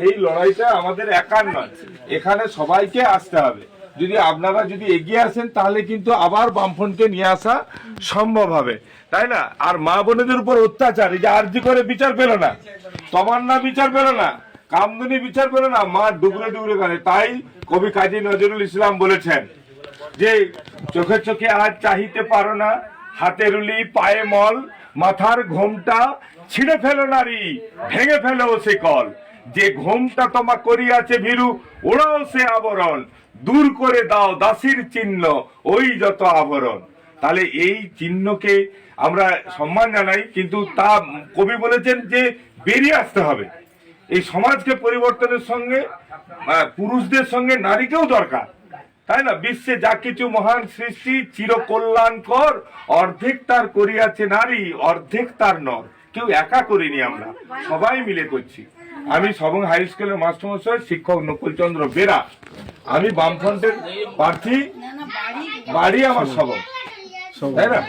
এই লড়াইটা আমাদের একার নয়, এখানে সবাইকে আসতে হবে। যদি আপনারা যদি এগিয়ে আসেন তাহলে কিন্তু আবার বামফ্রন্টকে নিয়ে আসা সম্ভব হবে, তাই না? আর মা বোনেদের উপর অত্যাচার, এই যে আরজি করে বিচার পেল না, তমান্না বিচার পেল না, কামদুনি বিচার পেল না, মা ডুবরে ডুবরে গেলে। তাই কবি কাজী নজরুল ইসলাম বলেছেন যে চোখে চোখে আজ চাহিতে পারো না, হাতের উলি পায়ে মল, মাথার ঘোমটা ছিঁড়ে ফেলো নারী, ভেঙে ফেলো সে কল, যে ঘোমটা তোমা করিয়াছে ভীরু, ওড়াও সে আবরণ, দূর করে দাও দাসীর চিহ্ন ওই যত আবরণ। তাহলে এই চিহ্নকে আমরা সম্মান জানাই, কিন্তু তা কবি বলেছেন যে বেরিয়ে আসতে হবে। এই সমাজকে পরিবর্তনের সঙ্গে পুরুষদের সঙ্গে নারীকেও দরকার, তাই না? বিশ্বে যা কিছু মহান সৃষ্টি চির কল্যাণকর, অর্ধেক তার করিয়াছে নারী, অর্ধেক তার নর। কেউ একা করিনি, আমরা সবাই মিলে করছি। আমি সবং হাই স্কুলের মাস্টারমশাই শিক্ষক নকুল চন্দ্র বেরা, আমি বামফ্রন্টের প্রার্থী, বাড়ি আমার সবং, তাই না?